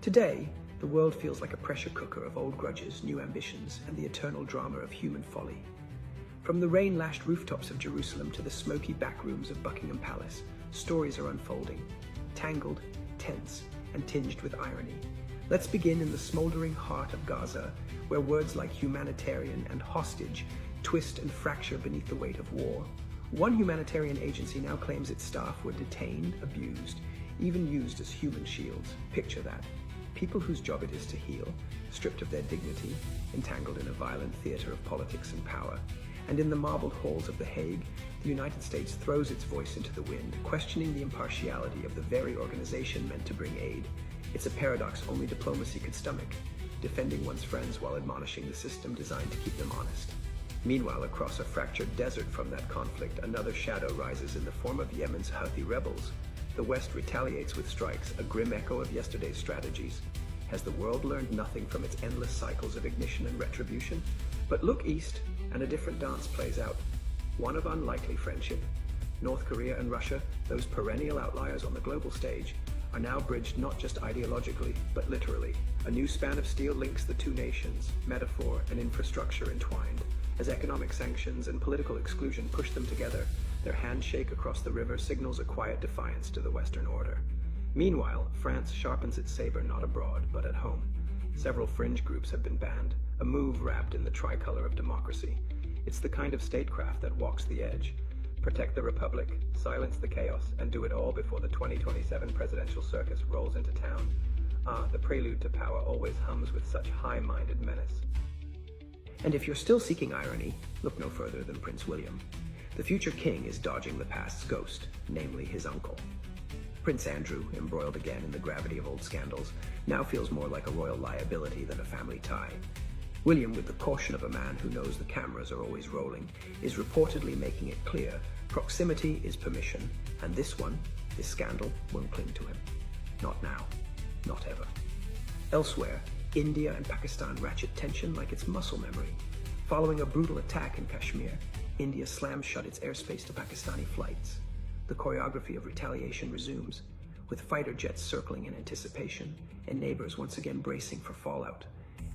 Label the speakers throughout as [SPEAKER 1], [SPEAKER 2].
[SPEAKER 1] Today, the world feels like a pressure cooker of old grudges, new ambitions, and the eternal drama of human folly. From the rain-lashed rooftops of Jerusalem to the smoky back rooms of Buckingham Palace, stories are unfolding, tangled, tense, and tinged with irony. Let's begin in the smoldering heart of Gaza, where words like humanitarian and hostage twist and fracture beneath the weight of war. One humanitarian agency now claims its staff were detained, abused, even used as human shields. Picture that. People whose job it is to heal, stripped of their dignity, entangled in a violent theater of politics and power. And in the marbled halls of The Hague, the United States throws its voice into the wind, questioning the impartiality of the very organization meant to bring aid. It's a paradox only diplomacy could stomach, defending one's friends while admonishing the system designed to keep them honest. Meanwhile, across a fractured desert from that conflict, another shadow rises in the form of Yemen's Houthi rebels. The West retaliates with strikes, a grim echo of yesterday's strategies. Has the world learned nothing from its endless cycles of ignition and retribution? But look east, and a different dance plays out. One of unlikely friendship. North Korea and Russia, those perennial outliers on the global stage, are now bridged not just ideologically, but literally. A new span of steel links the two nations, metaphor and infrastructure entwined. As economic sanctions and political exclusion push them together, their handshake across the river signals a quiet defiance to the Western order. Meanwhile, France sharpens its saber not abroad, but at home. Several fringe groups have been banned, a move wrapped in the tricolor of democracy. It's the kind of statecraft that walks the edge. Protect the republic, silence the chaos, and do it all before the 2027 presidential circus rolls into town. The prelude to power always hums with such high-minded menace. And if you're still seeking irony, look no further than Prince William. The future king is dodging the past's ghost, namely his uncle. Prince Andrew, embroiled again in the gravity of old scandals, now feels more like a royal liability than a family tie. William, with the caution of a man who knows the cameras are always rolling, is reportedly making it clear proximity is permission, and this scandal, won't cling to him. Not now, not ever. Elsewhere, India and Pakistan ratchet tension like it's muscle memory. Following a brutal attack in Kashmir, India slams shut its airspace to Pakistani flights. The choreography of retaliation resumes, with fighter jets circling in anticipation and neighbors once again bracing for fallout.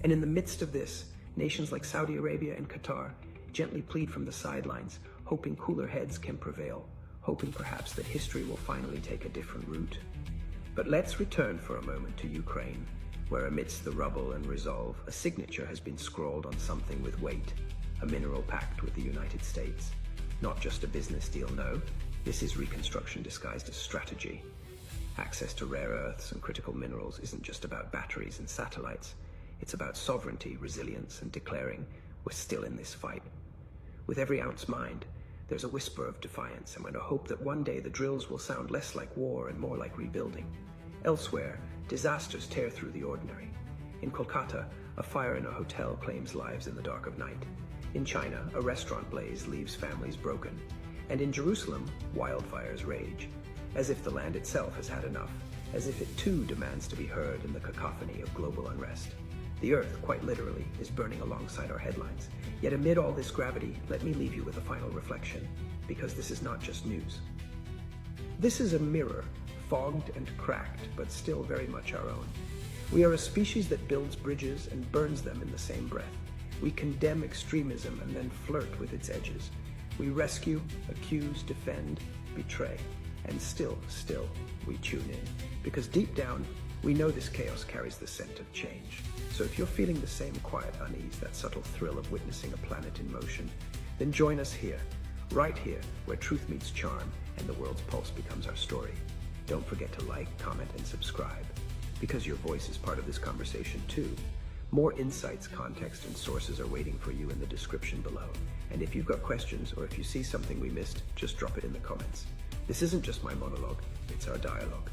[SPEAKER 1] And in the midst of this, nations like Saudi Arabia and Qatar gently plead from the sidelines, hoping cooler heads can prevail, hoping perhaps that history will finally take a different route. But let's return for a moment to Ukraine, where amidst the rubble and resolve, a signature has been scrawled on something with weight, a mineral pact with the United States. Not just a business deal, no. This is reconstruction disguised as strategy. Access to rare earths and critical minerals isn't just about batteries and satellites. It's about sovereignty, resilience, and declaring we're still in this fight. With every ounce mined, there's a whisper of defiance and a hope that one day the drills will sound less like war and more like rebuilding. Elsewhere, disasters tear through the ordinary. In Kolkata, a fire in a hotel claims lives in the dark of night. In China, a restaurant blaze leaves families broken. And in Jerusalem, wildfires rage, as if the land itself has had enough, as if it too demands to be heard in the cacophony of global unrest. The earth, quite literally, is burning alongside our headlines. Yet amid all this gravity, let me leave you with a final reflection, because this is not just news. This is a mirror, fogged and cracked, but still very much our own. We are a species that builds bridges and burns them in the same breath. We condemn extremism and then flirt with its edges. We rescue, accuse, defend, betray, and still, we tune in. Because deep down, we know this chaos carries the scent of change. So if you're feeling the same quiet unease, that subtle thrill of witnessing a planet in motion, then join us here, right here, where truth meets charm and the world's pulse becomes our story. Don't forget to like, comment, and subscribe, because your voice is part of this conversation too. More insights, context, and sources are waiting for you in the description below. And if you've got questions or if you see something we missed, just drop it in the comments. This isn't just my monologue, it's our dialogue.